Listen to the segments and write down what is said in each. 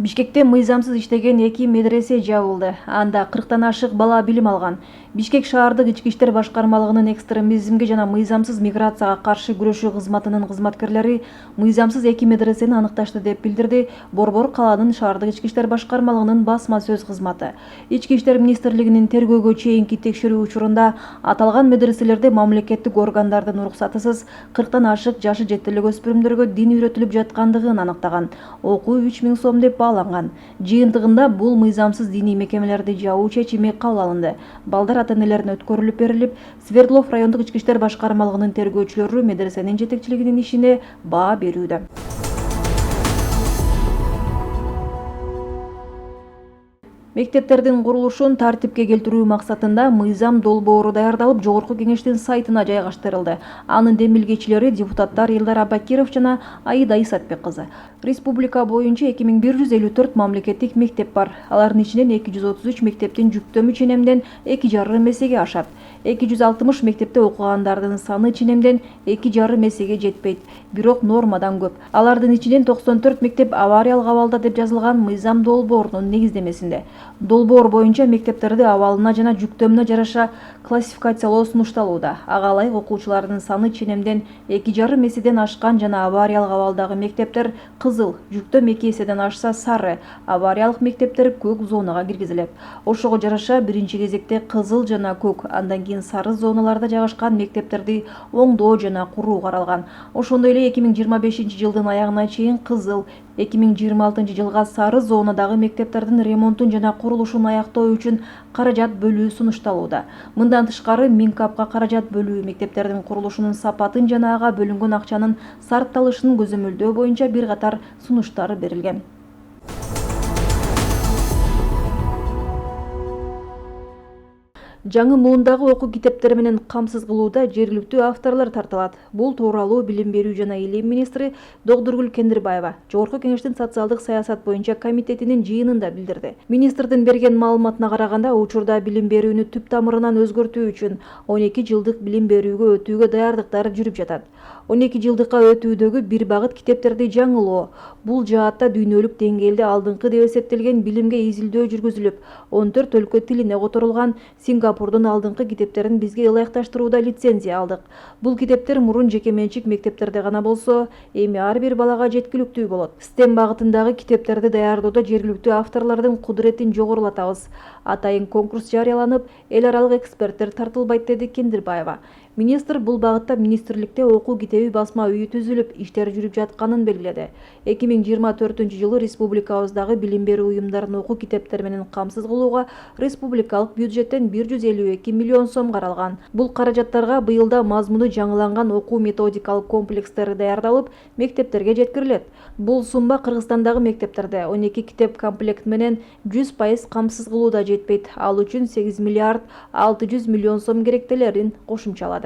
Бишкекте мыйзамсыз иштеген 2 медресе жабылды. Анда 40тан ашык бала билим алган. Бишкек шаардык ички иштер башкармалыгынын экстремизмге жана мыйзамсыз миграцияга каршы күрөшүү кызматынын кызматкерлери мыйзамсыз 2 медресени аныкташты деп билдирди Борбор калаанын шаардык ички иштер башкармалыгынын басма сөз кызматы. Ички иштер министрлигинин тергөөгө чейинки текшерүү учурунда аталган медреселерде мамлекеттик органдардын уруксатысыз 40тан ашык жашы жетти эле өспүрүмдөргө дин үйрөтүлүп жаткандыгын аныктаган. Окуу 3000 сом деп бааланган. Жыйынтыгында бул мыйзамсыз диний мекемелерди жабуу чечими кабыл алынды. Балдар ата-энелерине өткөрүлүп берилип, Свердлов райондук ички иштер башкармалыгынын тергөөчүлөрү медресенин жетекчилигинин ишине баа берүүдө. Мектептердин курулушун тартипке келтирүү максатында мыйзам долбоору даярдалып, Жогорку кеңештин сайтына жайгаштырылды. Анын демилгечилери депутаттар Элдар Абакиров жана Аида Исатбек кызы. Республика боюнча 2154 мамлекеттик мектеп бар. Алардын ичинен 233 мектептин жүктөмү ченемден 2,5 эсеге ашат. 260 мектепте окугандардын саны ченемден 2,5 эсеге жетпейт. Бирок нормадан көп. Алардын ичинен 94 мектеп авариялык абалда деп жазылган мыйзам долбоорунун негиздемесинде. Долбоор боюнча мектептерди абалына жана жүктөмүнө жараша классификациялоо сунушталууда. Ага ылайык окуучулардын саны ченемден 2,5 эседен ашкан жана авариялык абалдагы мектептер кызыл, жүктөм 2 эседен ашса сары, авариялык мектептер көк зонага киргизилет. Ошого жараша биринчи кезекте кызыл жана көк, андан кийин сары зоналарда жайгашкан мектептерди оңдоо жана куруу каралган. Ошондой эле 2025-жылдын аягына чейин кызыл, 2026-жылга сары зонадагы мектептердин ремонтун жана курулушун аяктоо үчүн каражат бөлүү сунушталууда. Мындан тышкары Минкапка каражат бөлүү, мектептердин курулушунун сапатын жана ага бөлүнгөн акчанын сарпталышын көзөмөлдөө боюнча бир катар сунуштар берилген. Жаңы муундагы окуу китептери менен камсыз кылууда жергиликтүү авторлор тартылат. Бул тууралуу Билим берүү жана Илим министри Догдургүл Кендирбаева Жогорку кеңештин социалдык саясат боюнча комитетинин жыйынында билдирди. Министрдин берген маалыматына караганда, учурда билим берүүнү түп тамырынан өзгөртүү үчүн 12 жылдык билим берүүгө өтүүгө даярдыктар жүрүп жатат. 12 жылдыкка өтүүдөгү бир багыт китептерди жаңылоо. Бул жаатта дүйнөлүк деңгээлде алдыңкы деп эсептелген билимге изилдөө жүргүзүлүп, 14 өлкө тилине которулган Сингапурдун алдыңкы китептерин бизге ылайыкташтырууда лицензия алдык. Бул китептер мурун жеке менчик мектептерде гана болсо, эми ар бир балага жеткиликтүү болот. STEM багытындагы китептерди даярдоодо жергиликтүү авторлордун кудуретин жогорулатабыз. Атайын конкурс жарыяланып, эл аралык эксперттер тартылбайт, деди Кендирбаева. Министр бул багытта министрликте окуу китеби басма үйү түзүлүп, иштер жүрүп жатканын белгиледи. 2024-жылы республикабыздагы билим берүү уюмдарын окуу китептери менен камсыз кылууга республикалык бюджеттен 152 миллион сом каралган. Бул каражаттарга быйылда мазмуну жаңыланган окуу методикалык комплекстери даярдалып, мектептерге жеткирилет. Бул сумма Кыргызстандагы мектептерде 12 китеп комплект менен 100% камсыз кылууда жетпейт. Ал үчүн 8 миллиард 600 миллион сом керектелерин кошумчалады.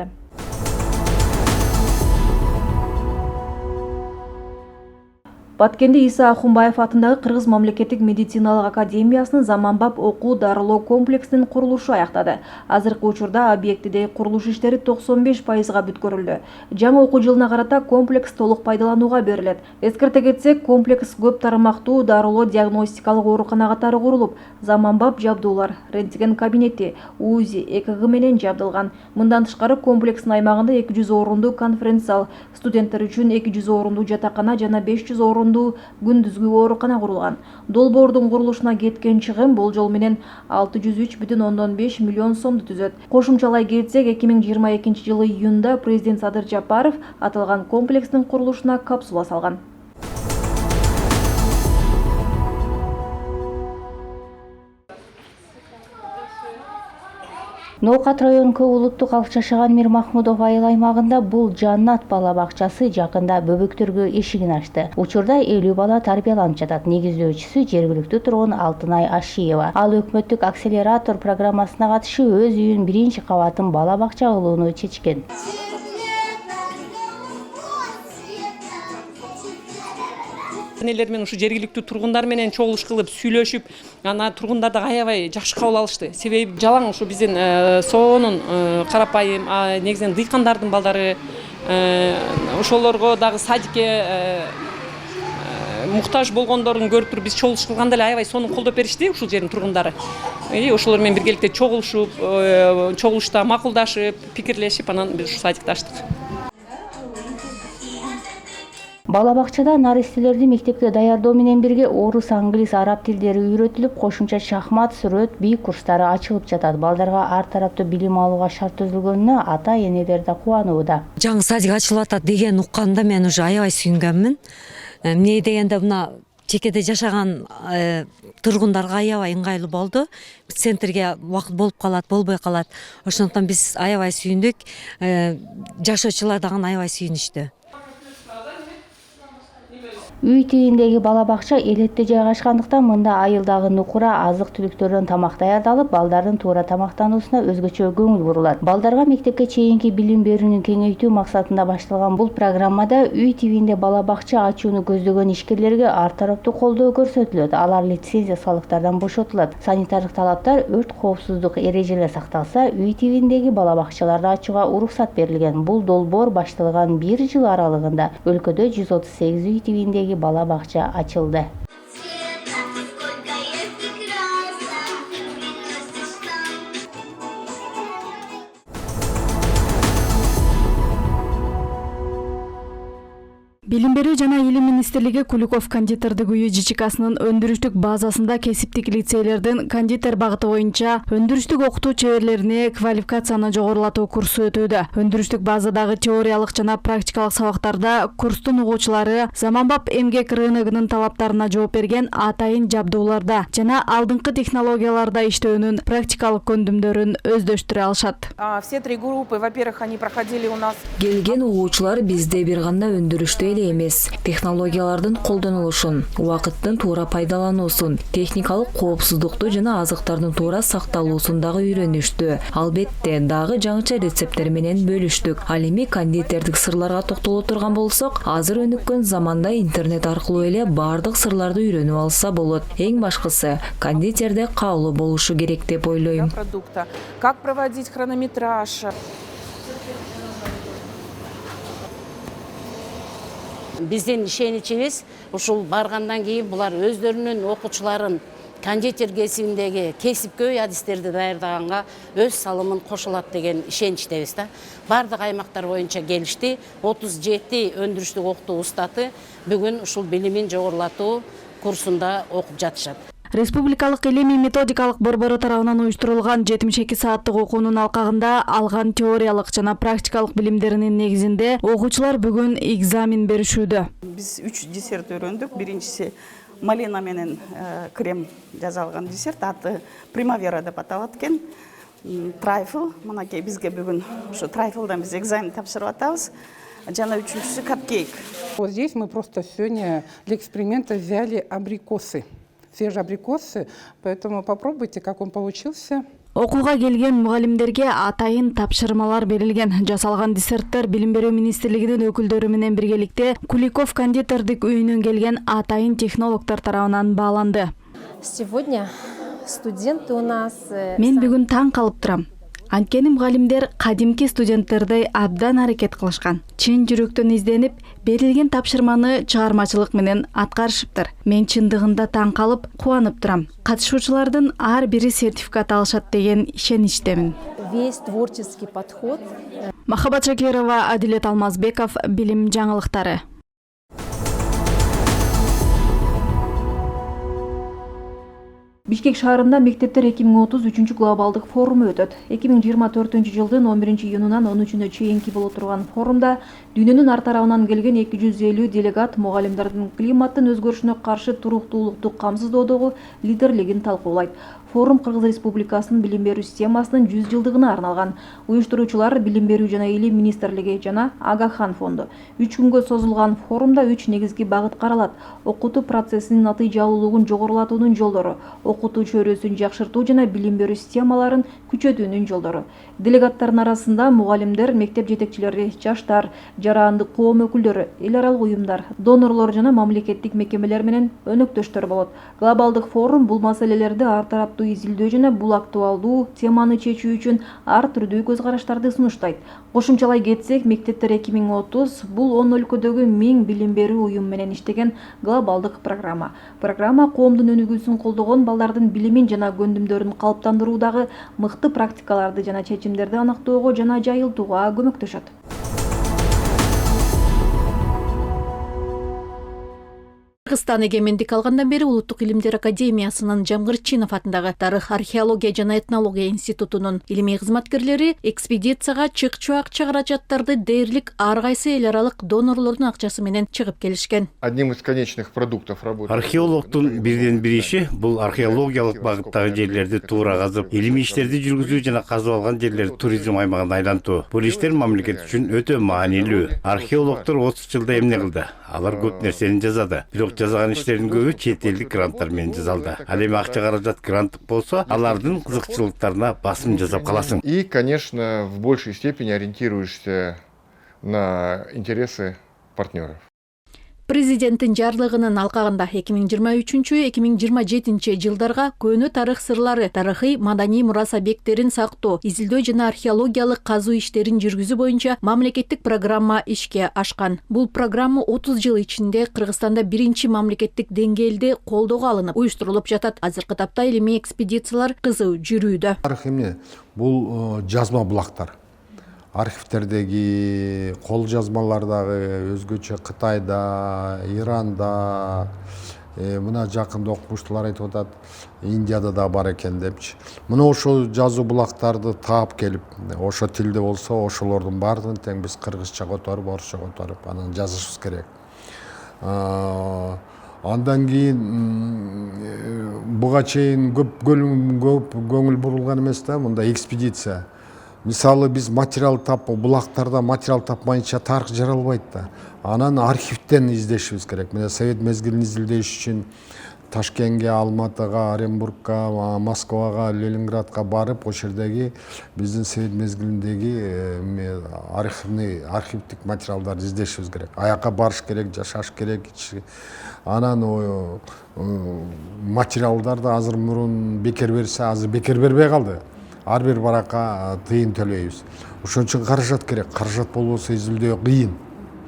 Баткенде Иса Ахунбаев атындагы Кыргыз мамлекеттик медициналык академиясынын заманбап окуу дарылоо комплексинин курулушу аяктады. Азыркы учурда объектидеги курулуш иштери 95%га бүткөрүлдү. Жаңы окуу жылына карата комплекс толук пайдаланууга берилет. Эскерте кетсек, комплекс көп тармактуу дарылоо диагностикалык оорукана катары курулуп, заманбап жабдуулар, рентген кабинети, УЗИ, ЭКГ менен жабдылган. Мындан тышкары комплекстин аймагында 200 орундуу конференц-зал, студенттер үчүн 200 орундуу жатакана жана 500 орундуу күндүзгү оорукана курулган. Долбоордун курулушуна кеткен чыгым болжол менен 603,5 миллион сомду түзөт. Кошумчалай кетсек, 2022-жылы июнда президент Садыр Жапаров аталган комплекстин курулушуна капсула салган. Ноокат район Көк улуттук алып жашаган Мирмахмудов айыл аймагында бул Жаннат бала бакчасы жакында бөбөктөргө эшигин ачты. Учурда 50 бала тарбияланып жатат. Негиздөөчүсү жергиликтүү тургун Алтынай Ашиева. Ал өкмөттүк акселератор программасына катышып өз үйүн биринчи кабатын бала бакча кылууну чечкен. Энелер менен ушу жергиликтүү тургундар менен чогулуш кылып сүйлөшүп, ана тургундар да аябай жакшы кабыл алышты. Себеби жалаң ушу биздин соонун карапайым негизинен дыйкандардын балдары ошолорго дагы садикке муктаж болгондорун көрүп туруп биз чогулуш кылганда эле аябай сонун колдоп беришти ушул жердин тургундары. Ошолор менен биргеликте чогулушуп, чогулушта макулдашып, пикирлешип, анан биз ушу садикти ачтык. Бала бакчада наристелерди мектепке даярдоо менен бирге орус, англис, араб тилдери үйрөтүлүп, кошумча шахмат, сүрөт, бий курстары ачылып жатат. Балдарга ар тараптуу билим алууга шарт түзүлгөнүнө ата-энелер да кубанууда. Жаңы садик ачылып атат деген укканда мен уже аябай сүйүнгөнмүн. Эмне дегенде мына чекеде жашаган тургундарга аябай ыңгайлуу болду. Центрге убакыт болуп калат, болбой калат. Ошондуктан биз аябай сүйүндүк. Жашоочулар дагы аябай сүйүнүштү. Үй тигиндеги бала бакча элетте жайгашкандыктан мында айылдагы нукура азык-түлүктөрдөн тамак даярдалып, балдардын туура тамактануусуна өзгөчө көңүл бурулат. Балдарга мектепке чейинки билим берүүнү кеңейтүү максатында башталган бул программада үй тигинде бала бакча ачууну көздөгөн ишкерлерге ар тараптуу колдоо көрсөтүлөт. Алар лицензия салыктардан бошотулат. Санитардык талаптар, өрт коопсуздук эрежелери сакталса, үй тигиндеги бала бакчаларды ачууга уруксат берилген. Бул долбоор башталган 1 жыл аралыгында өлкөдө 138 үй тигиндеги бала бакча ачылды. Билим берүү жана илим министрлиги Куликов кондитердик үйү ЖЧКсынын өндүрүштүк базасында кесиптик лицейлердин кондитер багыты боюнча өндүрүштүк окутуу чеберлерине квалификацияны жогорулатуу курсу өтүүдө. Өндүрүштүк базадагы теориялык жана практикалык сабактарда курстун угуучулары заманбап эмгек рыногунун талаптарына жооп берген атайын жабдууларда жана алдыңкы технологияларда иштөөнүн практикалык көндүмдөрүн өздөштүрө алышат. Все 3 группы, во-первых, они проходили у нас. Келген угуучулар бизде бир гана өндүрүштө эмес, технологиялардын колдонулушун, убакыттын туура пайдалануусун, техникалык коопсуздукту жана азыктардын туура сакталуусун дагы үйрөнүштү. Албетте, дагы жаңыча рецепттер менен бөлүштүк. Ал эми кондитердик сырларга токтоло турган болсок, азыр өнүккөн заманда интернет аркылуу эле бардык сырларды үйрөнүп алса болот. Эң башкысы, кондитерде каалоо болушу керек деп ойлойм. Как проводить хронометраж. Биздин ишеничибиз ушул баргандан кийин булар өздөрүнүн окуучуларын кондитер кесибиндеги кесипкөй адистерди даярдаганга өз салымын кошулат деген ишеничтебиз да. Бардык аймактар боюнча келишти. 37 өндүрүштүк окутуу устаты бүгүн ушул билимин жогорулатуу курсунда окуп жатышат. Республикалык илимий методикалык борбору тарабынан уюштурулган 72 сааттык окуунун алкагында алган теориялык жана практикалык билимдеринин негизинде окуучулар бүгүн экзамен беришүүдө. Биз 3 десерт өрөндүк. Биринчиси малина менен крем жасалган десерт, аты примавера деп аталат экен. Трайфл, мынакей бизге бүгүн ушу трайфлдан биз экзамен тапшырып атабыз. Жана үчүнчүсү капкейк. Вот здесь мы просто сегодня для эксперимента взяли абрикосы. Свежие абрикосы, поэтому попробуйте, как он получился. Окууга келген мугалимдерге атайын тапшырмалар берилген. Жасалган десерттер билим берүү министрлигинин өкүлдөрү менен биргеликте Куликов кондитердик үйүнөн келген атайын технологдор тарабынан бааланды. Сегодня студенты у нас. Мен бүгүн таң калып турам. Анткени мугалимдер кадимки студенттердей абдан аракет кылышкан. Чын жүрөктөн изденип, берилген тапшырманы чыгармачылык менен аткарышыптыр. Мен чындыгында таң калып, кубанып турам. Катышуучулардын ар бири сертификат алышат деген ишеничтемин. Весь творческий подход. Махабат Шакирова, Адилет Алмазбеков, билим жаңылыктары. Бишкек шаарында мектептер 2033 глобалдык форуму өтөт. 2024 жылдын 11 июнунан 13-нө чейинки боло турган форумда дүйнөнүн ар тарабынан келген 250 делегат мугалимдердин климаттын өзгөрүшүнө каршы туруктуулукту камсыздоодогу лидерлигин талкуулайт. Форум Кыргыз Республикасынын билим берүү системасынын 100 жылдыгына арналган. Уюштуруучулар Билим берүү жана илим министрлиги жана Агахан фонду. 3 күнгө созулган форумда 3 негизги багыт каралат. Окутуу процессинин натыйжалуулугун жогорулатуунун жолдору, окутуу чөйрөсүн жакшыртуу жана билим берүү системаларын күчөтүүнүн жолдору. Делегаттардын арасында мугалимдер, мектеп жетекчилери, жаштар, жарандык коом өкүлдөрү, эл аралык уюмдар, донорлор жана мамлекеттик мекемелер менен өнөктөштөр болот. Глобалдык форум бул маселелерди ар тараптуу изилдөө жана бул актуалдуу теманы чечүү үчүн ар түрдүү көз караштарды сунуштайт. Кошумчалай кетсек, Мектептер 2030 бул 10 өлкөдөгү 1000 билим берүү уюм менен иштеген глобалдык программа. Программа коомдун өнүгүүсүн колдогон, балдардын билимин жана көндүмдөрүн калыптандыруудагы мыкты практикаларды жана чечимдерди аныктоого жана жайылтууга көмөктөшөт. Кыргызстан эгемендик алгандан бери Улуттук илимдер академиясынын Жамгырчинов атындагы Тарых, археология жана этнология институтунун илимий кызматкерлери экспедицияга чык-чуак каражаттарды дээрлик ар кайсы эл аралык донорлордун акчасы менен чыгып келишкен. Одним из конечных продуктов работы. Археологдун бирден бир иши бул археологиялык багыттагы жерлерди туура казып, илимий иштерди жүргүзүү жана казып алган жерлерди туризм аймагына айлантуу. Бул иштер мамлекет үчүн өтө маанилүү. Археологдор 30 жылда эмне кылды? Алар көп нерсени жазады. Бирок жазган иштердин көбү чет элдик гранттар менен жазалды. Ал эми акча каражат гранттык болсо, алардын кызыкчылыктарына басым жасап каласың. И, конечно, в большей степени ориентируешься на интересы партнеров. Президенттин жарлыгынын алкагында 2023-2027 жылдарга көөнө тарых сырлары, тарыхый маданий мурас объекттерин сактоо, изилдөө жана археологиялык казуу иштерин жүргүзүү боюнча мамлекеттик программа ишке ашкан. Бул программа 30 жыл ичинде Кыргызстанда биринчи мамлекеттик деңгээлде колдоого алынып, уюштурулуп жатат. Азыркы тапта илимий экспедициялар кызуу жүрүүдө. Тарых эмне? Бул жазма булактар. Архивтердеги, кол жазмалардагы, өзгөчө Кытайда, Иранда, мына жакында окумуштуулар айтып атат, Индияда да бар экен депчи. Мына ошол жазуу булактарды таап келип, ошо тилде болсо, ошолордун баардыгын тең биз кыргызча которуп, орусча которуп, анан жазышыбыз керек. Андан кийин буга чейин көп көңүл бурулган эмес да, мында экспедиция. Мисалы биз материал булактарда материал тапмайынча тарых жаралбайт да. Анан архивден издешибиз керек. Мына совет мезгилин изилдеш үчүн Ташкентке, Алматыга, Оренбургка, Москвага, Ленинградка барып, ошол жердеги биздин совет мезгилиндеги архивдик материалдарды издешибиз керек. Аяка барыш керек, жашаш керек. Анан материалдарды азыр мурун бекер берсе, азыр бекер бербей калды. Ар бир баракка тыйын төлөйбүз. Ошон үчүн каражат керек. Каражат болбосо изилдөө кыйын.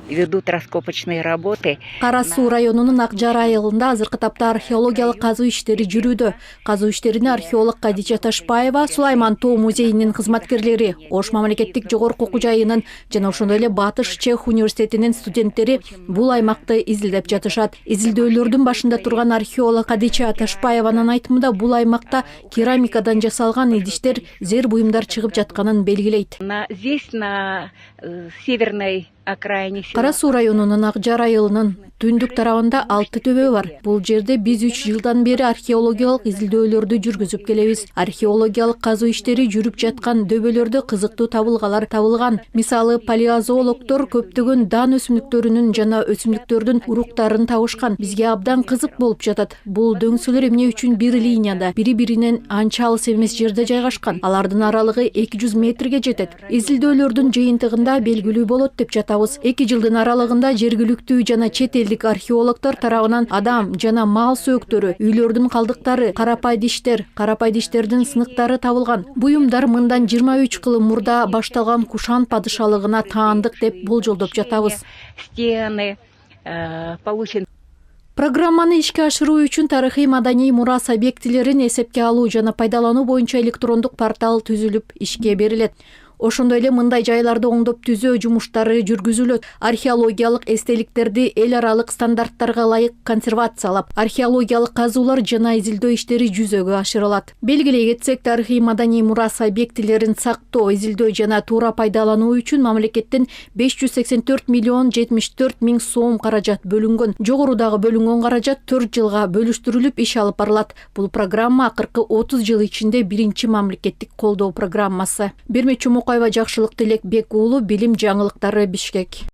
Ведут раскопочные работы. Кара Суу районунун Акжар айылында азыркы тапта археологиялык казуу иштери жүрүүдө. Казуу иштерине археолог Кадича Ташпаева, Сулайман Тоо музейинин кызматкерлери, Ош мамлекеттик жогорку окуу жайынын жана ошондой эле Батыш Чех университетинин студенттери бул аймакты изилдеп жатышат. Изилдөөлөрдүн башында турган археолог Кадича Ташпаеванын айтымында бул аймакта керамикадан жасалган идиштер, зер буюмдар чыгып жатканын белгилейт. Здесь на северной Кара Суу районунун Акжар айылынын түндүк тарабында 6 төбө бар. Бул жерде биз 3 жылдан бери археологиялык изилдөөлөрдү жүргүзүп келебиз. Археологиялык казуу иштери жүрүп жаткан дөбөлөрдө кызыктуу табылгалар табылган. Мисалы, палеозоологдор көптөгөн дан өсүмдүктөрүнүн жана өсүмдүктөрдүн уруктарын табышкан. Бизге абдан кызык болуп жатат. Бул дөңсөлөр эмне үчүн бир линияда, бири-биринен анча алыс эмес жерде жайгашкан. Алардын аралыгы 200 метрге жетет. Изилдөөлөрдүн жыйынтыгында белгилүү болот деп жатабыз. 2 жылдын аралыгында жергиликтүү жана чет элдик археологдор тарабынан адам жана мал сөөктөрү, үйлөрдүн калдыктары, карапайдиштердин сыныктары табылган. Буюмдар мындан 23 кылым мурда башталган Кушан падышалыгына таандык деп болжолдоп жатабыз. Программаны ишке ашыруу үчүн тарыхый маданий мурас объектилерин эсепке алуу жана пайдалануу боюнча электрондук портал түзүлүп ишке берилет. Ошондой эле мындай жайларды оңдоп түзөө жумуштары жүргүзүлөт. Археологиялык эстеликтерди эл аралык стандарттарга ылайык консервациялап, археологиялык казуулар жана изилдөө иштери жүзөгө ашырылат. Белгилей кетсек, тарыхый маданий мурас объектилерин сактоо, изилдөө жана туура пайдалануу үчүн мамлекеттен 584 миллион 74 миң сом каражат бөлүнгөн. Жогорудагы бөлүнгөн каражат 4 жылга бөлүштүрүлүп иш алып барылат. Бул программа акыркы 30 жыл ичинде биринчи мамлекеттик колдоо программасы. Бермечи Мукаева, Жакшылык Тилекбек уулу, билим жаңылыктары, Бишкек.